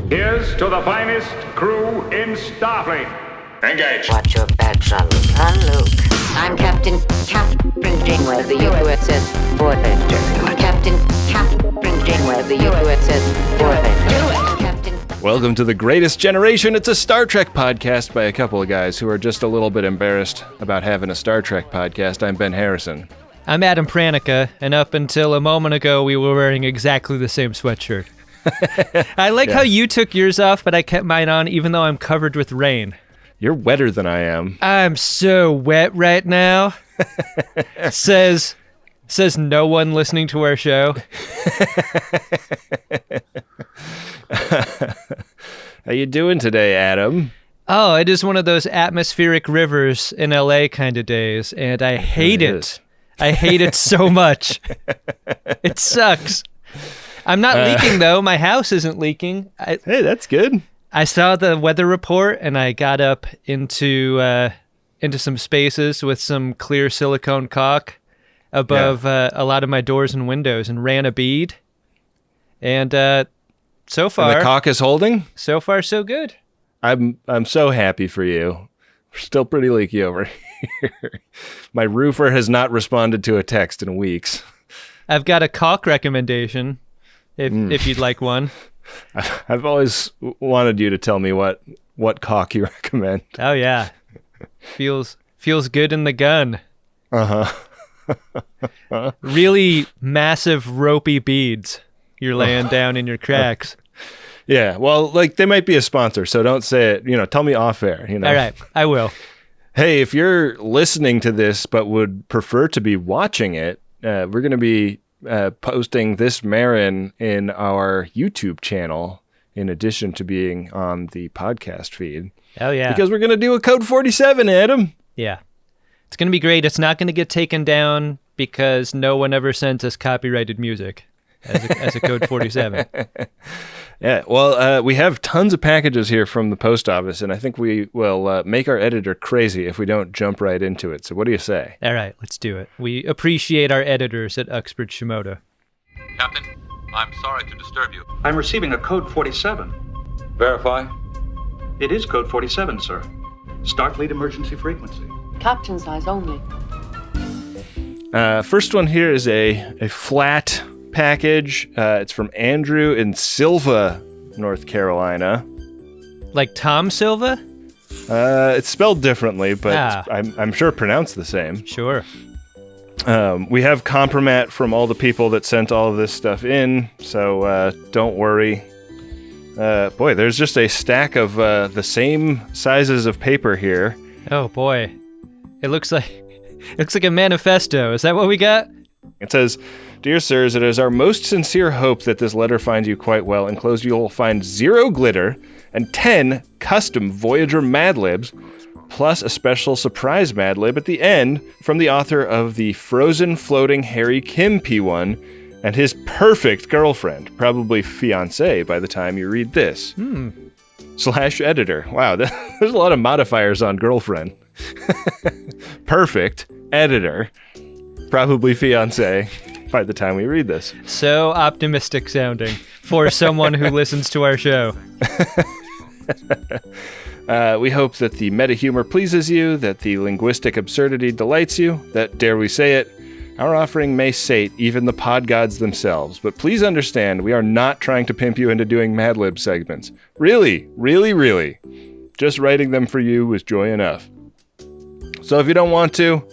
Here's to the finest crew in Starfleet. Engage. Watch your backs on Luke. I'm Captain Janeway of the USS Voyager. Captain Janeway of the USS Voyager. Captain. Welcome to The Greatest Generation. It's a Star Trek podcast by a couple of guys who are just a little bit embarrassed about having a Star Trek podcast. I'm Ben Harrison. I'm Adam Pranica, and up until a moment ago, we were wearing exactly the same sweatshirt. I like how you took yours off, but I kept mine on even though I'm covered with rain. You're wetter than I am. I'm so wet right now. Says no one listening to our show. How you doing today, Adam? Oh, it is one of those atmospheric rivers in LA kind of days, and I hate it. I hate it so much. It sucks. I'm not leaking, though. My house isn't leaking. Hey, that's good. I saw the weather report, and I got up into some spaces with some clear silicone caulk above a lot of my doors and windows and ran a bead. And so far... And the caulk is holding? So far, so good. I'm so happy for you. We're still pretty leaky over here. My roofer has not responded to a text in weeks. I've got a caulk recommendation, if you'd like one. I've always wanted you to tell me what caulk you recommend. Oh yeah, feels good in the gun. Really massive ropey beads you're laying down in your cracks. Yeah, well, like they might be a sponsor, so don't say it. Tell me off air. All right, I will. Hey, if you're listening to this but would prefer to be watching it, we're going to be posting this Marin in our YouTube channel in addition to being on the podcast feed. Oh, yeah. Because we're going to do a Code47, Adam. Yeah. It's going to be great. It's not going to get taken down because no one ever sends us copyrighted music as a Code47. Yeah, well, we have tons of packages here from the post office, and I think we will make our editor crazy if we don't jump right into it. So what do you say? All right, let's do it. We appreciate our editors at Uxbridge Shimoda. Captain, I'm sorry to disturb you. I'm receiving a Code 47. Verify. It is Code 47, sir. Starfleet emergency frequency. Captain's eyes only. First one here is a flat package. It's from Andrew in Silva, North Carolina. Like Tom Silva? It's spelled differently, but I'm sure pronounced the same. Sure. We have compromat from all the people that sent all of this stuff in, so don't worry. Boy, there's just a stack of the same sizes of paper here. Oh boy, it looks like a manifesto. Is that what we got? It says, "Dear sirs, it is our most sincere hope that this letter finds you quite well. Enclosed you will find 0 glitter and 10 custom Voyager Mad Libs, plus a special surprise Mad Lib at the end from the author of the Frozen Floating Harry Kim P1 and his perfect girlfriend, probably fiance by the time you read this. /editor. Wow, there's a lot of modifiers on girlfriend. Perfect editor, probably fiance by the time we read this. So optimistic sounding for someone who listens to our show. We hope that the meta humor pleases you, that the linguistic absurdity delights you, that, dare we say it, our offering may sate even the pod gods themselves. But please understand, we are not trying to pimp you into doing Mad Lib segments. Really, really, really. Just writing them for you was joy enough. So if you don't want to,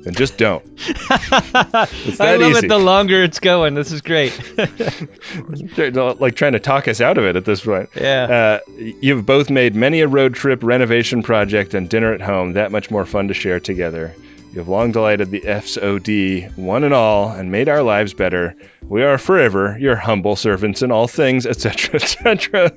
then just don't. It's that I love easy. it the longer it's going. This is great. Like trying to talk us out of it at this point. Yeah. You've both made many a road trip, renovation project, and dinner at home that much more fun to share together. You have long delighted the FSOD, one and all, and made our lives better. We are forever your humble servants in all things, etc., etc.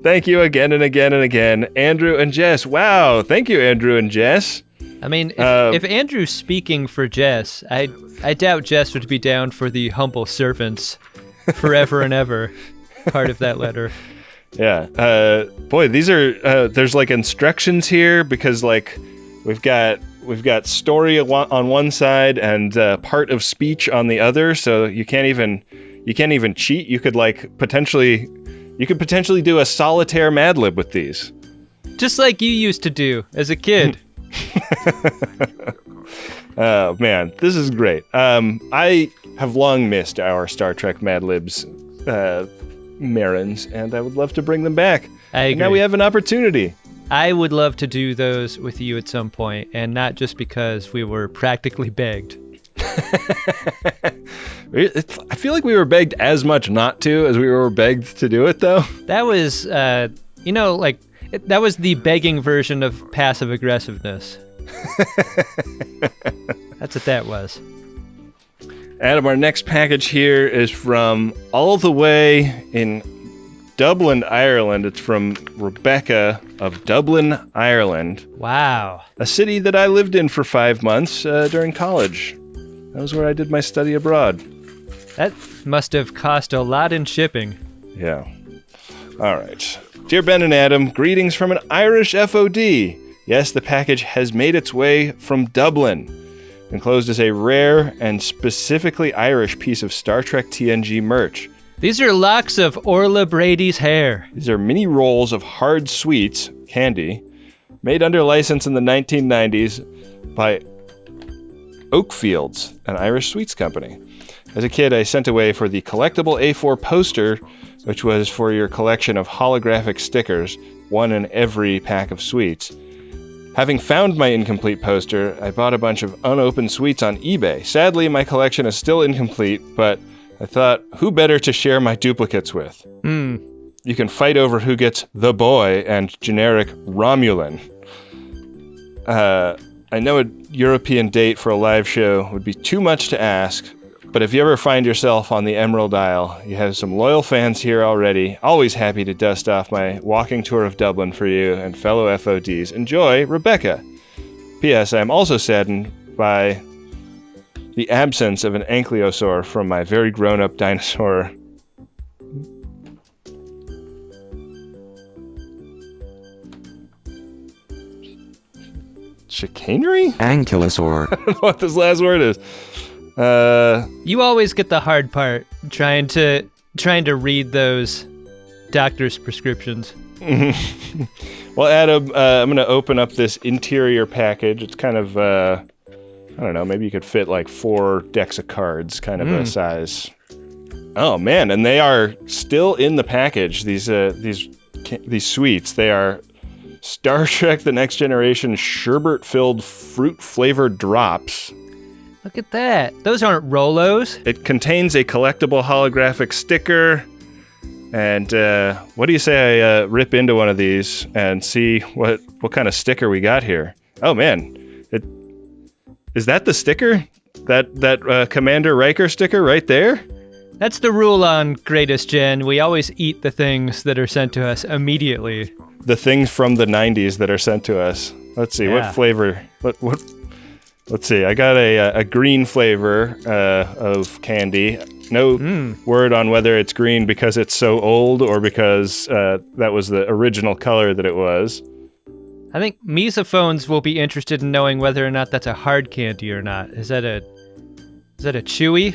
Thank you again and again and again, Andrew and Jess. Wow, thank you, Andrew and Jess. I mean, if Andrew's speaking for Jess, I doubt Jess would be down for the humble servants forever and ever part of that letter. Yeah. Boy, these are, there's like instructions here because like we've got story on one side and part of speech on the other. So you can't even cheat. You could like potentially You could potentially do a solitaire Mad Lib with these. Just like you used to do as a kid. Oh, man, this is great. I have long missed our Star Trek Mad Libs Marins, and I would love to bring them back. I agree. And now we have an opportunity. I would love to do those with you at some point, and not just because we were practically begged. I feel like we were begged as much not to as we were begged to do it, though. That was, that was the begging version of passive aggressiveness. That's what that was. Adam, our next package here is from all the way in Dublin, Ireland. It's from Rebecca of Dublin, Ireland. Wow. A city that I lived in for 5 months during college. That was where I did my study abroad. That must have cost a lot in shipping. Yeah. All right. Dear Ben and Adam, greetings from an Irish FOD. Yes, the package has made its way from Dublin. Enclosed is a rare and specifically Irish piece of Star Trek TNG merch. These are locks of Orla Brady's hair. These are mini rolls of hard sweets, candy, made under license in the 1990s by Oakfields, an Irish sweets company. As a kid, I sent away for the collectible A4 poster, which was for your collection of holographic stickers, one in every pack of sweets. Having found my incomplete poster, I bought a bunch of unopened sweets on eBay. Sadly, my collection is still incomplete, but I thought, who better to share my duplicates with? You can fight over who gets the boy and generic Romulan. I know a European date for a live show would be too much to ask, but if you ever find yourself on the Emerald Isle, you have some loyal fans here already. Always happy to dust off my walking tour of Dublin for you and fellow FODs. Enjoy, Rebecca. P.S. I am also saddened by the absence of an ankylosaur from my very grown-up dinosaur. Chicanery? Ankylosaur. I don't know what this last word is. You always get the hard part, trying to read those doctor's prescriptions. Well, Adam, I'm going to open up this interior package. It's kind of, I don't know, maybe you could fit like 4 decks of cards, kind of a size. Oh, man, and they are still in the package, these sweets. They are Star Trek The Next Generation sherbet-filled fruit-flavored drops. Look at that. Those aren't Rolos. It contains a collectible holographic sticker. And what do you say I rip into one of these and see what kind of sticker we got here? Oh, man. Is that the sticker? That Commander Riker sticker right there? That's the rule on Greatest Gen. We always eat the things that are sent to us immediately. The things from the 90s that are sent to us. Let's see, what flavor? What? Let's see, I got a green flavor of candy. No word on whether it's green because it's so old or because that was the original color that it was. I think misophones will be interested in knowing whether or not that's a hard candy or not. Is that a chewy?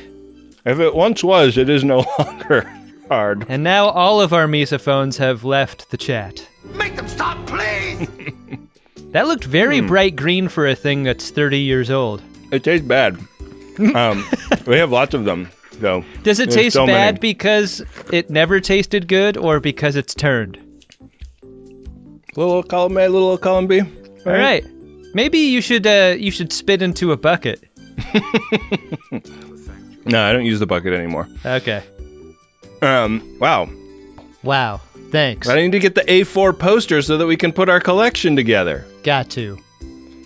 If it once was, it is no longer hard. And now all of our misophones have left the chat. Make them stop, please! That looked very bright green for a thing that's 30 years old. It tastes bad. We have lots of them, though. Does it taste bad because it never tasted good or because it's turned? Little column A, little column B. All right. Maybe you should spit into a bucket. No, I don't use the bucket anymore. Okay. Wow. Wow. Thanks. I need to get the A4 poster so that we can put our collection together. Got to.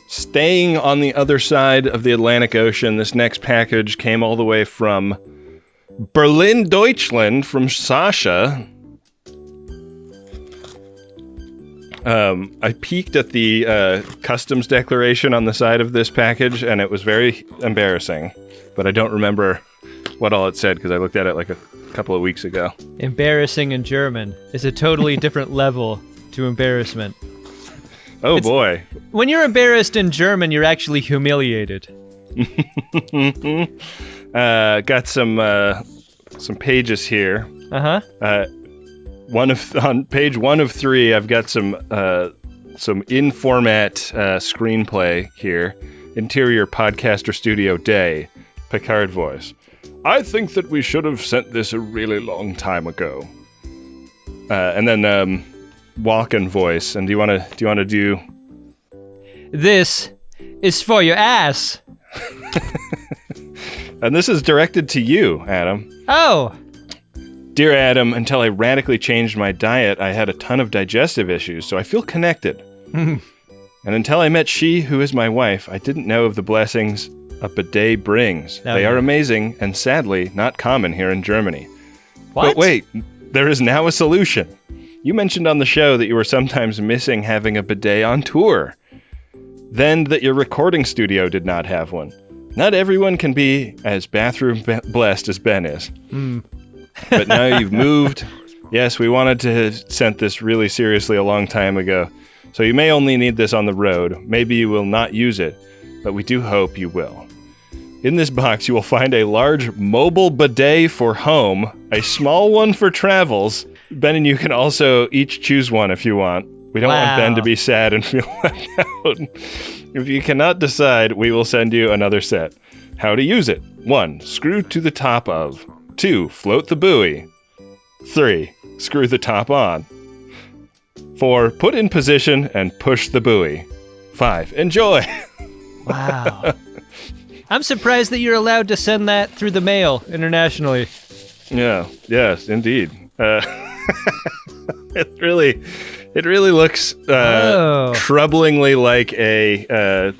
Staying on the other side of the Atlantic Ocean, this next package came all the way from Berlin, Deutschland, from Sasha. I peeked at the customs declaration on the side of this package, and it was very embarrassing. But I don't remember what all it said because I looked at it like a couple of weeks ago. Embarrassing in German is a totally different level to embarrassment. Boy. When you're embarrassed in German, you're actually humiliated. Got some pages here. Uh-huh. on page 1 of 3, I've got some in-format screenplay here. Interior podcaster studio day. Picard voice. I think that we should have sent this a really long time ago. And then Walken voice. And do you want to do? This is for your ass. And this is directed to you, Adam. Oh. Dear Adam, until I radically changed my diet, I had a ton of digestive issues, so I feel connected. And until I met she who is my wife, I didn't know of the blessings a bidet brings. They are amazing and sadly not common here in Germany. What? But wait, there is now a solution. You mentioned on the show that you were sometimes missing having a bidet on tour. Then that your recording studio did not have one. Not everyone can be as bathroom blessed as Ben is. But now you've moved. Yes, we wanted to have sent this really seriously a long time ago. So you may only need this on the road. Maybe you will not use it, but we do hope you will. In this box, you will find a large mobile bidet for home, a small one for travels. Ben and you can also each choose one if you want. We don't want Ben to be sad and feel left out. If you cannot decide, we will send you another set. How to use it. 1. Screw to the top of. 2. Float the buoy. 3. Screw the top on. 4. Put in position and push the buoy. 5. Enjoy! Wow. I'm surprised that you're allowed to send that through the mail internationally. Yeah, yes, indeed. It really looks troublingly like an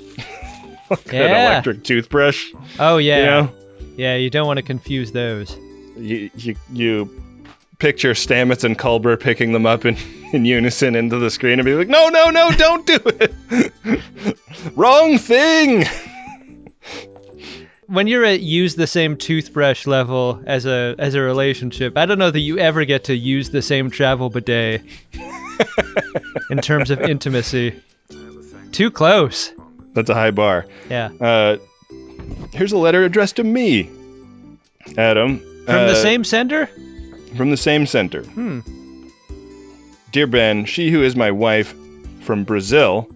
electric toothbrush. Oh yeah. You know? Yeah, you don't want to confuse those. You picture Stamets and Culber picking them up in unison into the screen and be like, no, don't do it. Wrong thing. When you're at use the same toothbrush level as a relationship, I don't know that you ever get to use the same travel bidet in terms of intimacy. Too close. That's a high bar. Yeah. Here's a letter addressed to me, Adam. From the same sender? From the same sender. Dear Ben, she who is my wife from Brazil,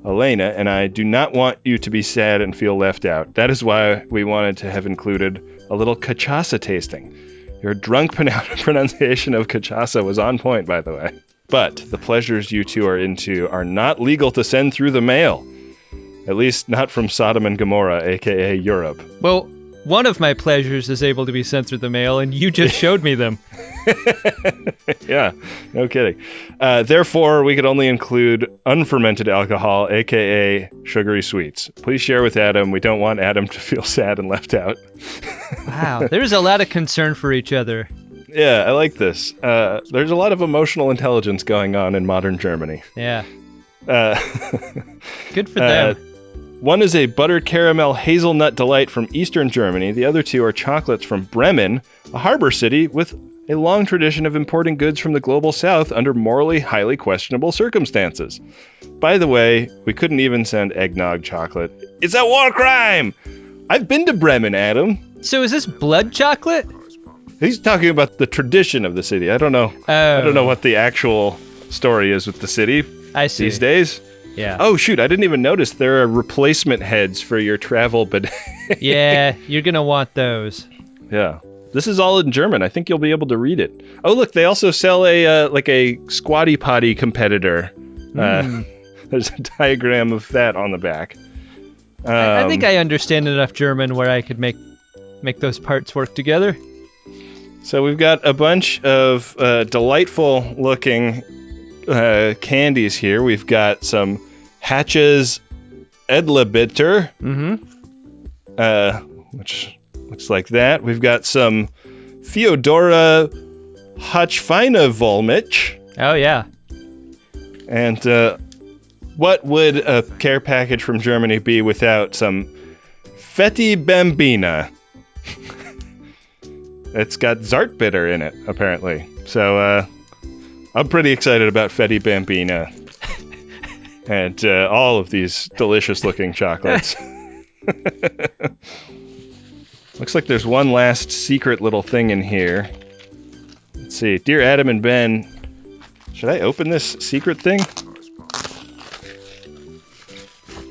Elena, and I do not want you to be sad and feel left out. That is why we wanted to have included a little cachaça tasting. Your drunk pronunciation of cachaça was on point, by the way. But the pleasures you two are into are not legal to send through the mail. At least not from Sodom and Gomorrah, aka Europe. Well, one of my pleasures is able to be sent through the mail, and you just showed me them. Yeah, no kidding. Therefore, we could only include unfermented alcohol, aka sugary sweets. Please share with Adam. We don't want Adam to feel sad and left out. Wow, there's a lot of concern for each other. Yeah, I like this. There's a lot of emotional intelligence going on in modern Germany. Yeah. Good for them. One is a buttered caramel hazelnut delight from Eastern Germany. The other two are chocolates from Bremen, a harbor city with a long tradition of importing goods from the global south under morally highly questionable circumstances. By the way, we couldn't even send eggnog chocolate. It's a war crime! I've been to Bremen, Adam. So is this blood chocolate? He's talking about the tradition of the city. I don't know. I don't know what the actual story is with the city these days. Yeah. Oh, shoot. I didn't even notice there are replacement heads for your travel bidet. Yeah, you're going to want those. Yeah. This is all in German. I think you'll be able to read it. Oh, look, they also sell a squatty potty competitor. There's a diagram of that on the back. I think I understand enough German where I could make those parts work together. So we've got a bunch of delightful looking candies here. We've got some Hatch's Edlebitter, which looks like that. We've got some Theodora Hachfeine Volmich. Oh, yeah. And what would a care package from Germany be without some Fetty Bambina? It's got Zartbitter in it, apparently. So I'm pretty excited about Fetty Bambina and all of these delicious-looking chocolates. Looks like there's one last secret little thing in here. Let's see. Dear Adam and Ben, Should I open this secret thing?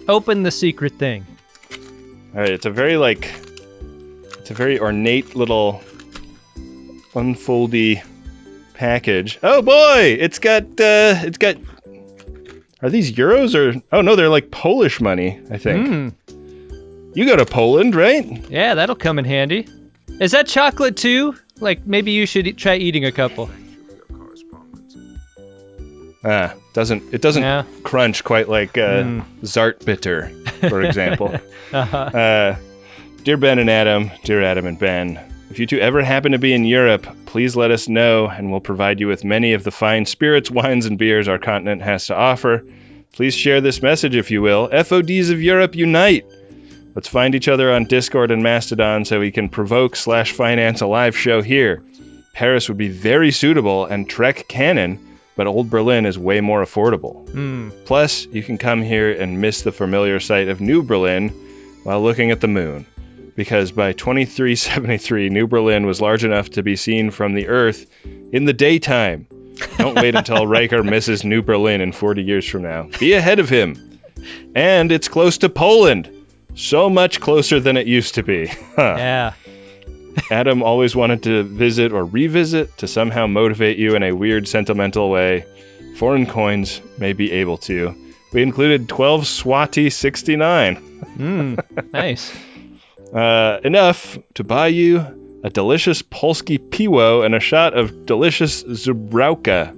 Open the secret thing. All right, it's a very ornate little unfoldy package. Oh boy, it's got. Are these euros or? Oh no, they're like Polish money, I think. You go to Poland, right? Yeah, that'll come in handy. Is that chocolate too? Like maybe you should try eating a couple. It doesn't crunch quite like Zartbitter, for example. Dear Ben and Adam, dear Adam and Ben, if you two ever happen to be in Europe, please let us know, and we'll provide you with many of the fine spirits, wines, and beers our continent has to offer. Please share this message, if you will. FODs of Europe, unite! Let's find each other on Discord and Mastodon so we can provoke/finance a live show here. Paris would be very suitable and Trek canon, but Old Berlin is way more affordable. Plus, you can come here and miss the familiar sight of New Berlin while looking at the moon. Because by 2373, New Berlin was large enough to be seen from the Earth in the daytime. Don't wait until Riker misses New Berlin in 40 years from now. Be ahead of him. And it's close to Poland. So much closer than it used to be. Yeah. Adam always wanted to visit or revisit to somehow motivate you in a weird sentimental way. Foreign coins may be able to. We included 12 Swati 69. Nice. Enough to buy you a delicious Polski piwo and a shot of delicious Zubrauka.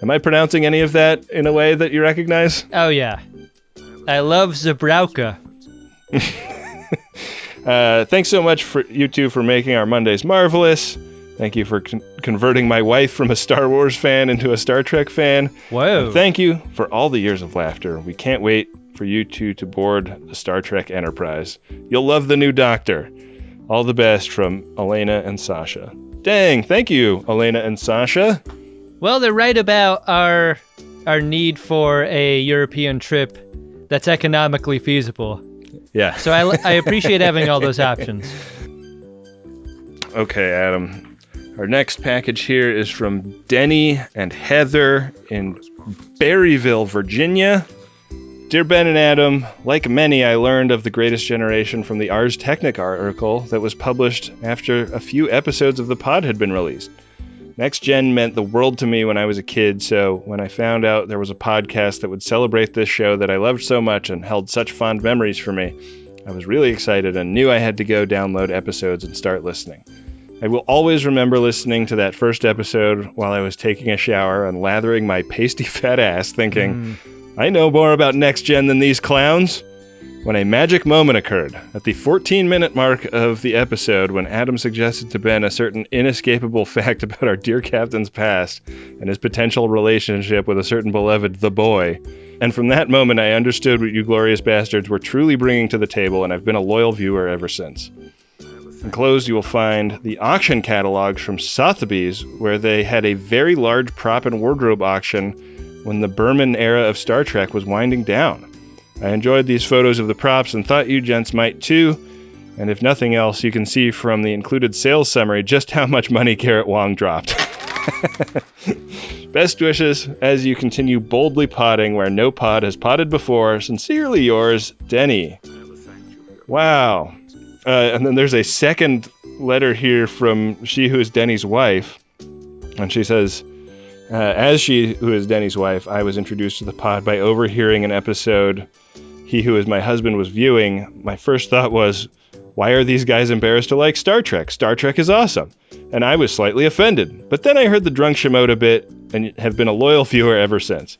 Am I pronouncing any of that in a way that you recognize? Oh yeah. I love Zabrauka. Thanks so much for you two for making our Mondays marvelous. Thank you for converting my wife from a Star Wars fan into a Star Trek fan. Whoa. And thank you for all the years of laughter. We can't wait for you two to board the Star Trek Enterprise. You'll love the new Doctor. All the best from Elena and Sasha. Dang, thank you, Elena and Sasha. Well, they're right about our need for a European trip that's economically feasible. Yeah. So I appreciate having all those options. Okay, Adam. Our next package here is from Denny and Heather in Berryville, Virginia. Dear Ben and Adam, like many, I learned of the Greatest Generation from the Ars Technica article that was published after a few episodes of the pod had been released. Next Gen meant the world to me when I was a kid, so when I found out there was a podcast that would celebrate this show that I loved so much and held such fond memories for me, I was really excited and knew I had to go download episodes and start listening. I will always remember listening to that first episode while I was taking a shower and lathering my pasty fat ass thinking, I know more about Next Gen than these clowns. When a magic moment occurred at the 14-minute mark of the episode when Adam suggested to Ben a certain inescapable fact about our dear captain's past and his potential relationship with a certain beloved The Boy. And from that moment, I understood what you glorious bastards were truly bringing to the table, and I've been a loyal viewer ever since. Enclosed, you will find the auction catalogs from Sotheby's, where they had a very large prop and wardrobe auction when the Berman era of Star Trek was winding down. I enjoyed these photos of the props and thought you gents might too, and if nothing else, you can see from the included sales summary just how much money Garrett Wong dropped. Best wishes as you continue boldly potting where no pod has potted before. Sincerely yours, Denny. Wow. And then there's a second letter here from she who is Denny's wife, and she says, as she who is Denny's wife, I was introduced to the pod by overhearing an episode he who is my husband was viewing. My first thought was, why are these guys embarrassed to like Star Trek? Star Trek is awesome. And I was slightly offended. But then I heard the drunk Shimoda bit and have been a loyal viewer ever since.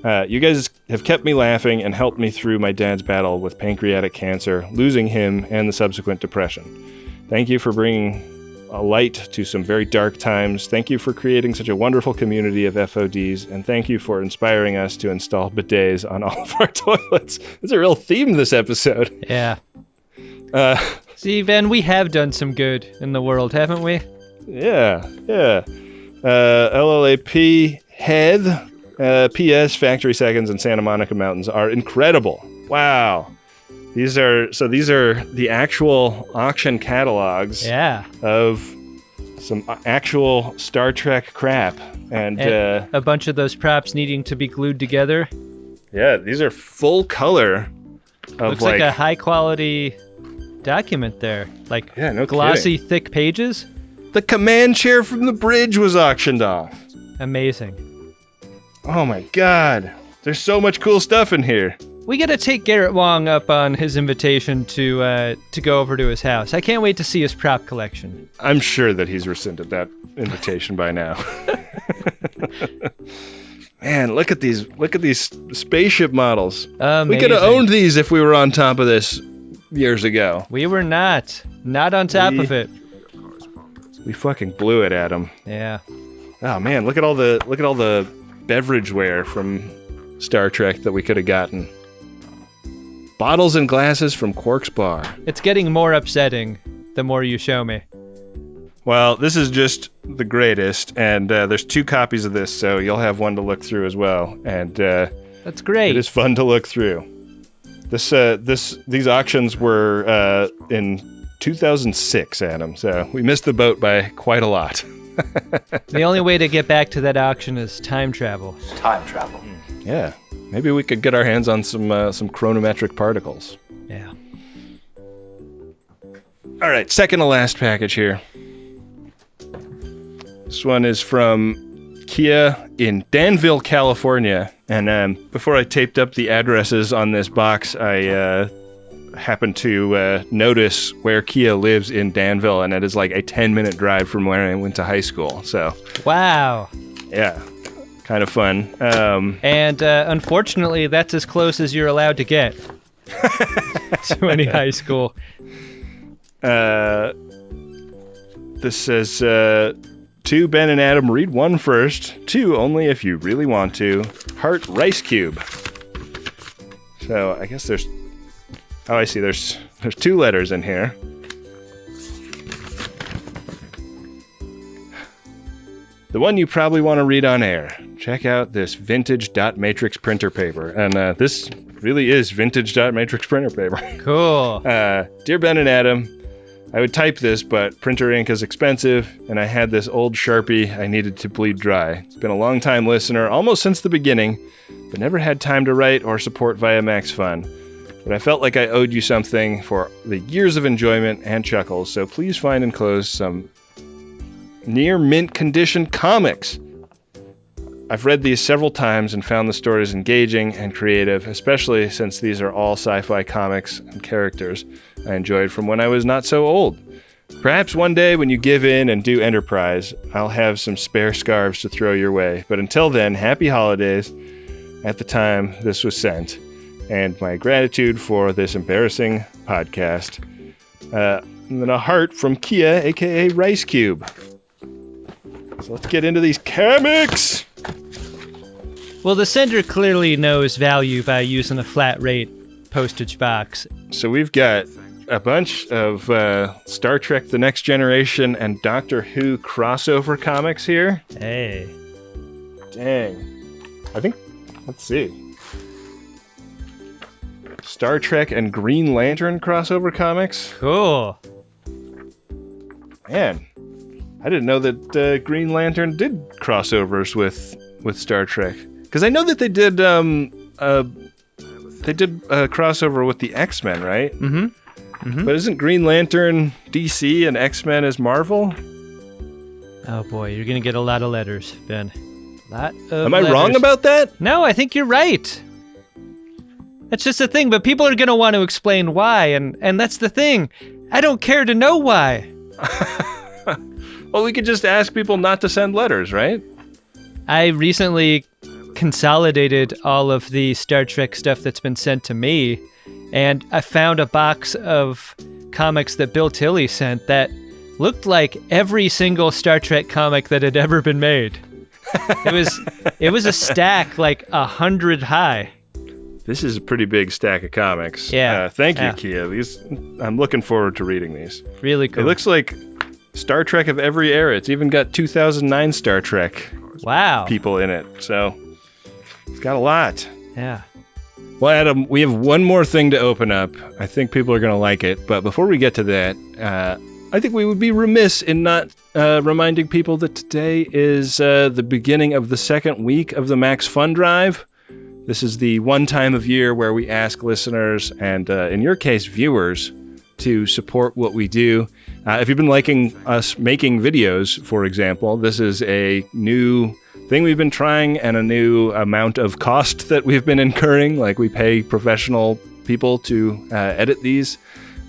You guys have kept me laughing and helped me through my dad's battle with pancreatic cancer, losing him and the subsequent depression. Thank you for bringing a light to some very dark times. Thank you for creating such a wonderful community of FODs, and thank you for inspiring us to install bidets on all of our toilets. There's a real theme this episode. Yeah. See, Ben, we have done some good in the world, haven't we? Yeah. LLAP head. P.S. Factory Seconds and Santa Monica Mountains are incredible. Wow. These are the actual auction catalogs of some actual Star Trek crap. And a bunch of those props needing to be glued together. Yeah, these are full color. Looks like a high quality document there. Like no glossy, thick pages. The command chair from the bridge was auctioned off. Amazing. Oh my god. There's so much cool stuff in here. We gotta take Garrett Wong up on his invitation to go over to his house. I can't wait to see his prop collection. I'm sure that he's rescinded that invitation by now. Man, look at these spaceship models. Amazing. We could have owned these if we were on top of this years ago. We were not on top of it. We fucking blew it, Adam. Yeah. Oh man, look at all the beverageware from Star Trek that we could have gotten. Bottles and glasses from Quark's Bar. It's getting more upsetting the more you show me. Well, this is just the greatest, and there's 2 copies of this, so you'll have one to look through as well. And that's great. It is fun to look through. These auctions were in 2006, Adam. So we missed the boat by quite a lot. The only way to get back to that auction is time travel. Time travel. Yeah, maybe we could get our hands on some chronometric particles. Yeah. All right, second to last package here. This one is from Kia in Danville, California. And before I taped up the addresses on this box, I happened to notice where Kia lives in Danville, and it is like a 10-minute drive from where I went to high school. So, wow. Yeah, kind of fun. And unfortunately, that's as close as you're allowed to get to any high school. This says, to Ben and Adam, read one first. 2 only if you really want to. Heart Rice Cube. So I guess there's... Oh, I see. There's 2 letters in here. The one you probably want to read on air. Check out this vintage dot matrix printer paper. And this really is vintage dot matrix printer paper. Cool. Dear Ben and Adam, I would type this, but printer ink is expensive, and I had this old Sharpie I needed to bleed dry. It's been a long-time listener, almost since the beginning, but never had time to write or support via Max Fun. But I felt like I owed you something for the years of enjoyment and chuckles, so please find enclosed some near mint condition comics. I've read these several times and found the stories engaging and creative, especially since these are all sci-fi comics and characters I enjoyed from when I was not so old. Perhaps one day when you give in and do Enterprise, I'll have some spare scarves to throw your way. But until then, happy holidays at the time this was sent. And my gratitude for this embarrassing podcast. And then a heart from Kia, aka Rice Cube. So let's get into these comics! Well, the sender clearly knows value by using a flat rate postage box. So we've got a bunch of Star Trek The Next Generation and Doctor Who crossover comics here. Hey. Dang. I think, let's see. Star Trek and Green Lantern crossover comics. Cool. Man, I didn't know that Green Lantern did crossovers with Star Trek. Because I know that they did a crossover with the X-Men, right? Mm-hmm. Mm-hmm. But isn't Green Lantern DC and X-Men is Marvel? Oh boy, you're gonna get a lot of letters, Ben. Am I wrong about that? No, I think you're right. That's just the thing, but people are gonna want to explain why, and that's the thing. I don't care to know why. Well, we could just ask people not to send letters, right? I recently consolidated all of the Star Trek stuff that's been sent to me, and I found a box of comics that Bill Tilley sent that looked like every single Star Trek comic that had ever been made. It was a stack like 100 high. This is a pretty big stack of comics. Yeah. Thank you, Kia. I'm looking forward to reading these. Really cool. It looks like Star Trek of every era. It's even got 2009 Star Trek people in it. So it's got a lot. Yeah. Well, Adam, we have one more thing to open up. I think people are going to like it. But before we get to that, I think we would be remiss in not reminding people that today is the beginning of the second week of the Max Fun Drive. This is the one time of year where we ask listeners, and in your case, viewers, to support what we do. If you've been liking us making videos, for example, this is a new thing we've been trying and a new amount of cost that we've been incurring. Like, we pay professional people to edit these,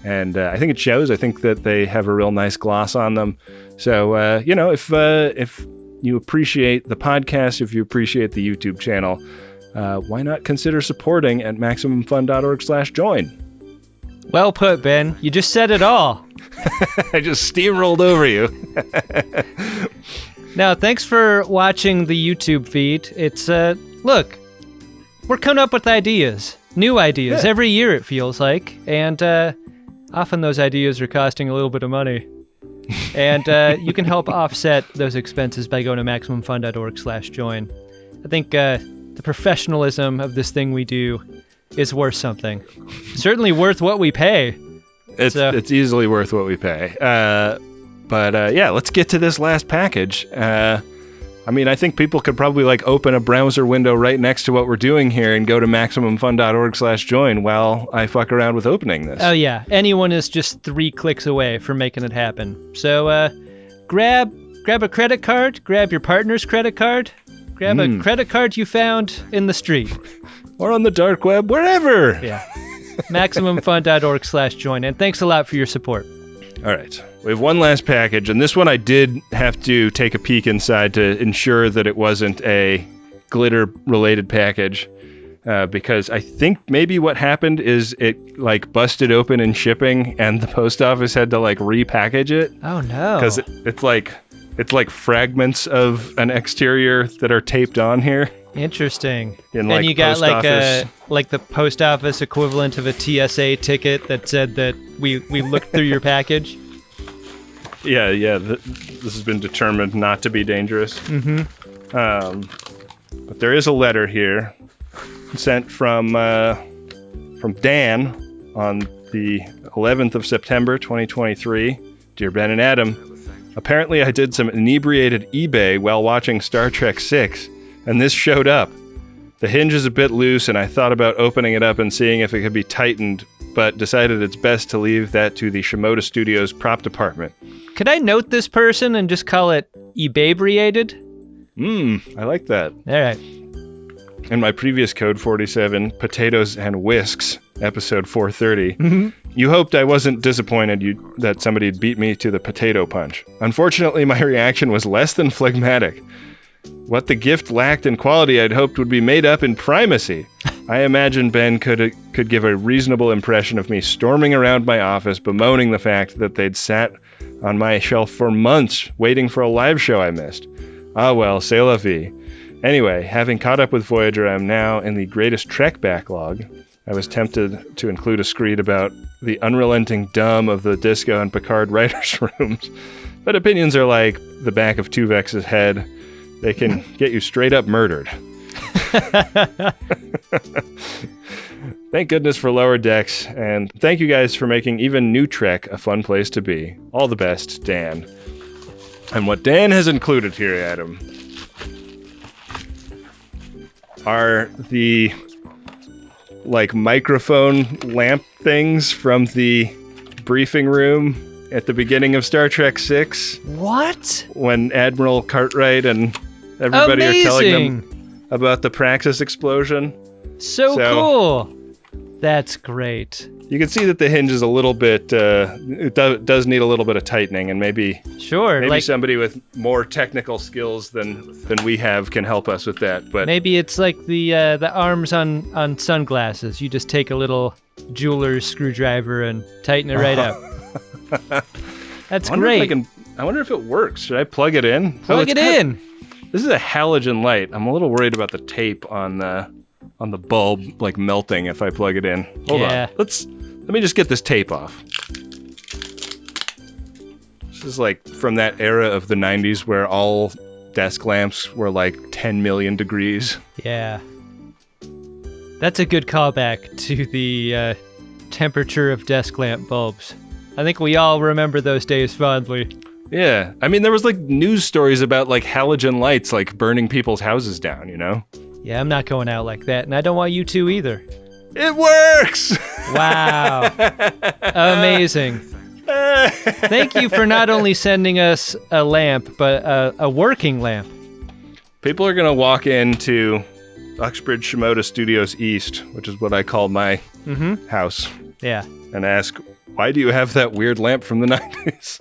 and I think it shows. I think that they have a real nice gloss on them. So, if you appreciate the podcast, if you appreciate the YouTube channel, why not consider supporting at MaximumFun.org/join? Well put, Ben. You just said it all. I just steamrolled over you. Now, thanks for watching the YouTube feed. It's, look, we're coming up with ideas. New ideas. Yeah. Every year, it feels like. And often those ideas are costing a little bit of money. And you can help offset those expenses by going to MaximumFun.org/join. I think the professionalism of this thing we do is worth something. Certainly worth what we pay. It's easily worth what we pay. But let's get to this last package. I think people could probably open a browser window right next to what we're doing here and go to MaximumFun.org/join while I fuck around with opening this. Oh yeah, anyone is just 3 clicks away from making it happen. So grab a credit card, grab your partner's credit card, grab a credit card you found in the street. Or on the dark web, wherever. Yeah. MaximumFun.org/join. And thanks a lot for your support. All right. We have one last package, and this one I did have to take a peek inside to ensure that it wasn't a glitter-related package, because I think maybe what happened is it busted open in shipping, and the post office had to repackage it. Oh no! Because it's like fragments of an exterior that are taped on here. Interesting. And you got office. the post office equivalent of a TSA ticket that said that we looked through your package. Yeah. This has been determined not to be dangerous. Mm-hmm. But there is a letter here sent from Dan on the 11th of September, 2023. Dear Ben and Adam, apparently I did some inebriated eBay while watching Star Trek VI, and this showed up. The hinge is a bit loose, and I thought about opening it up and seeing if it could be tightened, but decided it's best to leave that to the Shimoda Studios prop department. Could I note this person and just call it eBabriated? I like that. All right. In my previous Code47, Potatoes and Whisks, episode 430, you hoped I wasn't disappointed that somebody had beat me to the potato punch. Unfortunately, my reaction was less than phlegmatic. What the gift lacked in quality I'd hoped would be made up in primacy. I imagine Ben could give a reasonable impression of me storming around my office bemoaning the fact that they'd sat on my shelf for months waiting for a live show I missed. Ah well, c'est la vie. Anyway, having caught up with Voyager, I'm now in the greatest Trek backlog. I was tempted to include a screed about the unrelenting dumb of the Disco and Picard writers' rooms, but opinions are like the back of Tuvex's head. They can get you straight up murdered. Thank goodness for Lower Decks, and thank you guys for making even New Trek a fun place to be. All the best, Dan. And what Dan has included here, Adam, are the microphone lamp things from the briefing room at the beginning of Star Trek VI. What? When Admiral Cartwright and everybody are telling them about the Praxis explosion. So cool. That's great. You can see that the hinge is a little bit, it does need a little bit of tightening, and maybe somebody with more technical skills than we have can help us with that. But maybe it's like the arms on sunglasses. You just take a little jeweler's screwdriver and tighten it right up. That's great. I wonder if it works. Should I plug it in? Plug it in. This is a halogen light. I'm a little worried about the tape on the bulb melting if I plug it in. Hold on. Let me just get this tape off. This is from that era of the 90s where all desk lamps were 10 million degrees. Yeah. That's a good callback to the temperature of desk lamp bulbs. I think we all remember those days fondly. Yeah. I mean, there was like news stories about like halogen lights like burning people's houses down, you know? Yeah, I'm not going out like that, and I don't want you to either. It works! Wow. Amazing. Thank you for not only sending us a lamp, but a working lamp. People are going to walk into Uxbridge Shimoda Studios East, which is what I call my house, Yeah. and ask, why do you have that weird lamp from the 90s?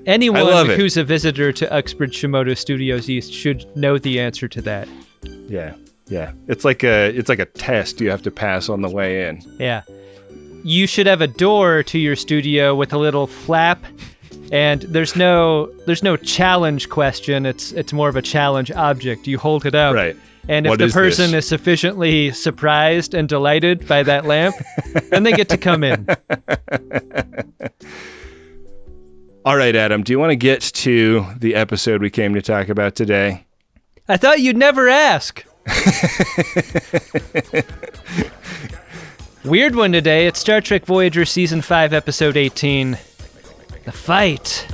Anyone who's a visitor to Uxbridge Shimoda Studios East should know the answer to that. Yeah. It's like a test you have to pass on the way in. Yeah. You should have a door to your studio with a little flap, and there's no challenge question. It's more of a challenge object. You hold it up. Right. And if What the is person this? is sufficiently surprised and delighted by that lamp, then they get to come in. All right, Adam, do you want to get to the episode we came to talk about today? I thought you'd never ask. Weird one today. It's Star Trek Voyager Season 5, Episode 18. The Fight.